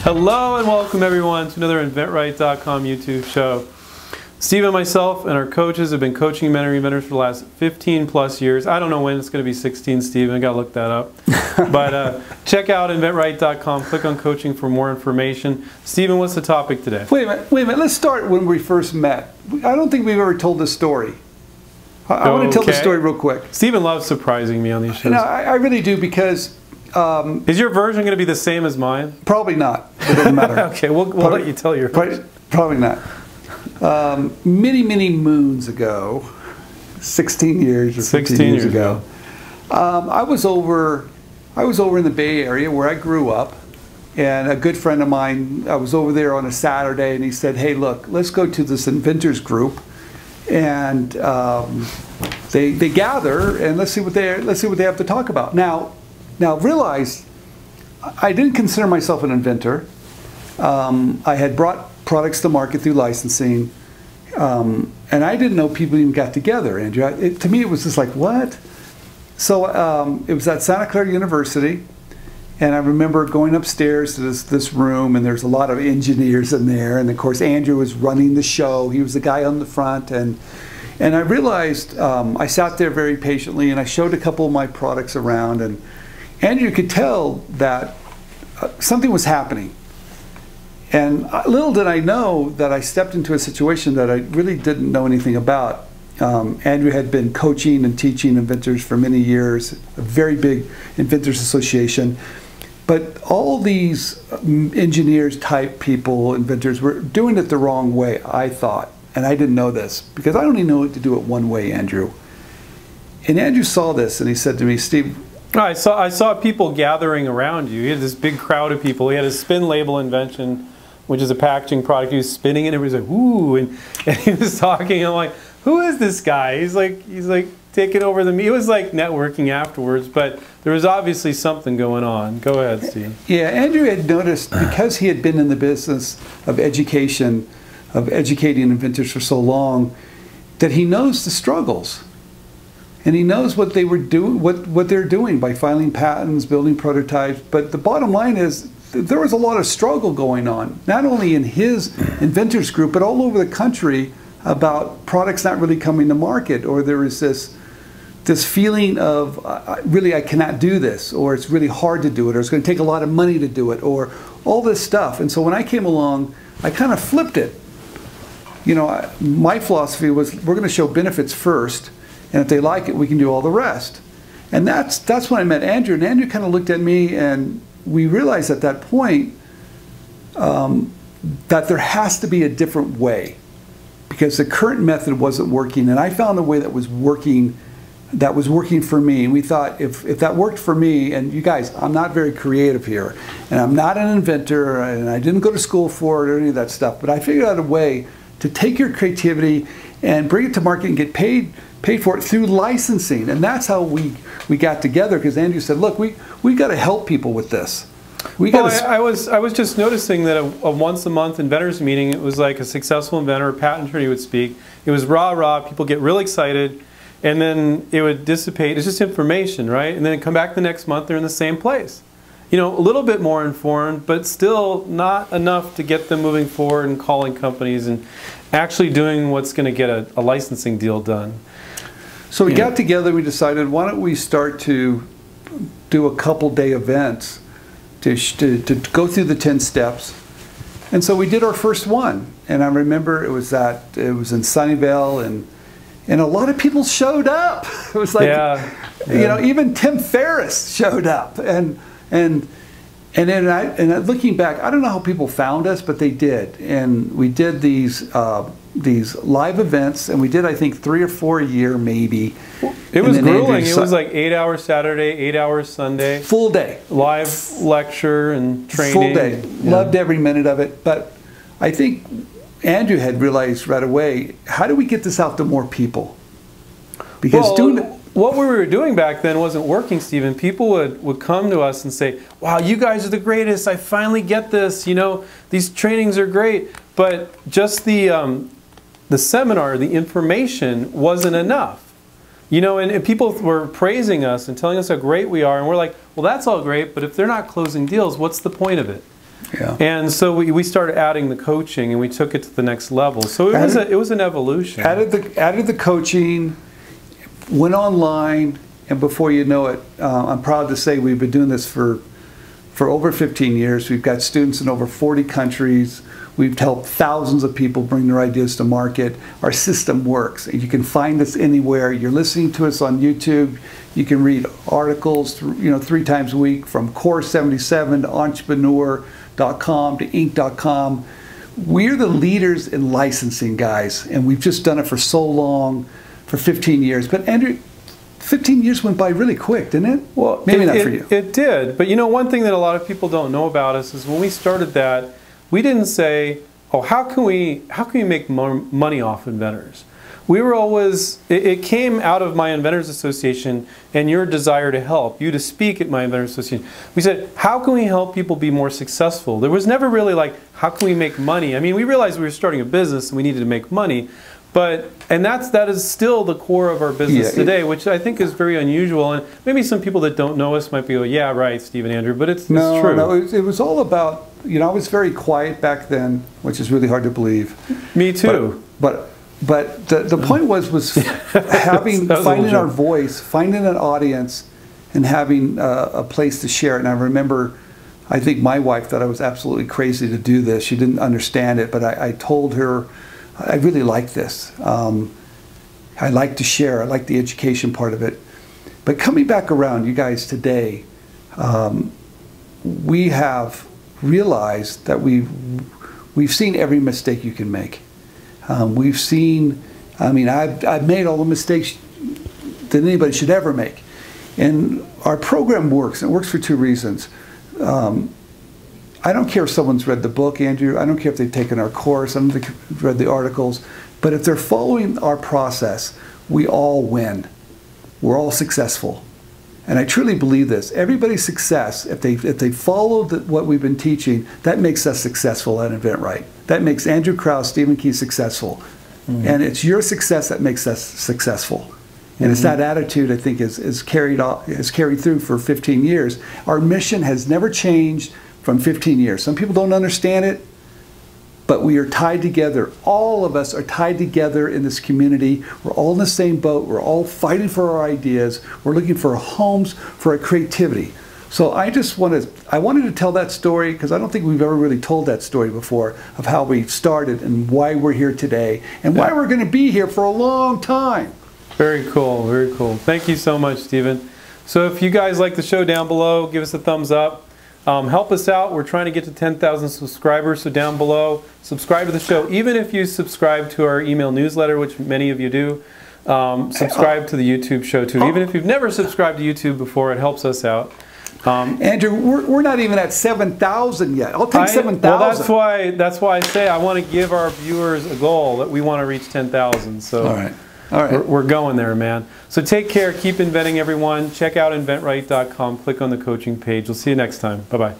Hello and welcome everyone to another InventRight.com YouTube show. Steve and myself and our coaches have been coaching and mentoring inventors for the last 15 plus years. I don't know when it's going to be 16, Steve. I got to look that up. But check out InventRight.com. Click on coaching for more information. Stephen, what's the topic today? Wait a minute. Let's start when we first met. I don't think we've ever told this story. I want to tell the story real quick. Stephen loves surprising me on these shows. No, I really do, because... is your version going to be the same as mine? Probably not. It doesn't matter. Okay, we'll let you tell your version. Probably not. Many moons ago, 16 years or 15 years ago, I was over in the Bay Area where I grew up, and a good friend of mine, I was over there on a Saturday, and he said, "Hey, look, let's go to this inventors group, and they gather, and let's see what they have to talk about." Now realize, I didn't consider myself an inventor. I had brought products to market through licensing, and I didn't know people even got together, Andrew. To me, it was just like, what? So it was at Santa Clara University, and I remember going upstairs to this room, and there's a lot of engineers in there, and of course Andrew was running the show. He was the guy on the front, and I realized, I sat there very patiently, and I showed a couple of my products around, and Andrew could tell that something was happening. And little did I know that I stepped into a situation that I really didn't know anything about. Andrew had been coaching and teaching inventors for many years, a very big inventors association. But all these engineers type people, inventors, were doing it the wrong way, I thought. And I didn't know this, because I only know to do it one way, Andrew. And Andrew saw this, and he said to me, "Steve..." I saw people gathering around you. He had this big crowd of people. He had a spin label invention, which is a packaging product. He was spinning it, and everybody was like, "Ooh!" And he was talking. I'm like, "Who is this guy?" He's like taking over the. It was like networking afterwards, but there was obviously something going on. Go ahead, Steve. Yeah, Andrew had noticed, because he had been in the business of education, of educating inventors for so long, that he knows the struggles. And he knows what they were what they're doing by filing patents, building prototypes. But the bottom line is, there was a lot of struggle going on, not only in his inventors group, but all over the country, about products not really coming to market, or there was this feeling of, really, I cannot do this, or it's really hard to do it, or it's going to take a lot of money to do it, or all this stuff. And so when I came along, I kind of flipped it. You know, my philosophy was, we're going to show benefits first, and if they like it, we can do all the rest. And that's when I met Andrew, and Andrew kind of looked at me, and we realized at that point that there has to be a different way, because the current method wasn't working, and I found a way that was working for me. And we thought, if that worked for me, and you guys, I'm not very creative here, and I'm not an inventor, and I didn't go to school for it or any of that stuff, but I figured out a way to take your creativity and bring it to market and get paid for it through licensing. And that's how we got together, because Andrew said, "Look, we got to help people with this." I was just noticing that a once a month inventors meeting, it was like a successful inventor, a patent attorney would speak. It was rah, people get really excited, and then it would dissipate. It's just information, right? And then come back the next month, they're in the same place. You know, a little bit more informed, but still not enough to get them moving forward and calling companies and actually doing what's going to get a licensing deal done. So we got together, we decided, why don't we start to do a couple-day events to go through the 10 steps. And so we did our first one. And I remember it was in Sunnyvale, and a lot of people showed up. It was like, you know, even Tim Ferriss showed up. And then looking back, I don't know how people found us, but they did. And we did these live events, and we did, I think, 3 or 4 a year, maybe. It was grueling. It was like 8 hours Saturday, 8 hours Sunday. Full day. Live lecture and training. Full day. Yeah. Loved every minute of it. But I think Andrew had realized right away, how do we get this out to more people? Because what we were doing back then wasn't working, Stephen. People would come to us and say, "Wow, you guys are the greatest. I finally get this. You know, these trainings are great." But just the seminar, the information wasn't enough. You know, and people were praising us and telling us how great we are, and we're like, well, that's all great, but if they're not closing deals, what's the point of it? Yeah. And so we started adding the coaching, and we took it to the next level. So it was an evolution. Added the coaching, went online, and before you know it, I'm proud to say we've been doing this for over 15 years. We've got students in over 40 countries. We've helped thousands of people bring their ideas to market. Our system works. You can find us anywhere. You're listening to us on YouTube. You can read articles, 3 times a week, from Core 77 to Entrepreneur.com to Inc.com. We're the leaders in licensing, guys, and we've just done it for so long, for 15 years. But Andrew, 15 years went by really quick, didn't it? Well, maybe not for you. It did. But one thing that a lot of people don't know about us is when we started that, we didn't say, oh, how can we make more money off inventors? We were always, it came out of my Inventors Association and your desire to help, you to speak at my Inventors Association. We said, how can we help people be more successful? There was never really like, how can we make money? I mean, we realized we were starting a business and we needed to make money. And that is still the core of our business today, which I think is very unusual. And maybe some people that don't know us might be, oh, yeah, right, Steve and Andrew, but it's true. No, it was all about, I was very quiet back then, which is really hard to believe. Me too. But the point was finding our voice, finding an audience, and having a place to share it. And I remember, I think my wife thought I was absolutely crazy to do this. She didn't understand it, but I told her, I really like this. I like to share. I like the education part of it. But coming back around, you guys, today, we have realized that we've seen every mistake you can make. We've seen, I've made all the mistakes that anybody should ever make. And our program works. It works for 2 reasons. I don't care if someone's read the book, Andrew. I don't care if they've taken our course. I don't think they've read the articles. But if they're following our process, we all win. We're all successful. And I truly believe this. Everybody's success, if they follow what we've been teaching, that makes us successful at InventRight. That makes Andrew Krause, Stephen Key successful. Mm-hmm. And it's your success that makes us successful. And it's that attitude, I think, is carried through for 15 years. Our mission has never changed from 15 years. Some people don't understand it, but we are tied together. All of us are tied together in this community. We're all in the same boat. We're all fighting for our ideas. We're looking for homes for our creativity. So I wanted to tell that story because I don't think we've ever really told that story before of how we started and why we're here today and why we're going to be here for a long time. Very cool, very cool. Thank you so much, Stephen. So if you guys like the show, down below, give us a thumbs up. Help us out. We're trying to get to 10,000 subscribers, so down below, subscribe to the show. Even if you subscribe to our email newsletter, which many of you do, subscribe to the YouTube show too. Even if you've never subscribed to YouTube before, it helps us out. Andrew, we're not even at 7,000 yet. I'll take 7,000. Well, that's why I say I want to give our viewers a goal that we want to reach 10,000. So all right. We're going there, man. So take care. Keep inventing, everyone. Check out InventRight.com. Click on the coaching page. We'll see you next time. Bye-bye.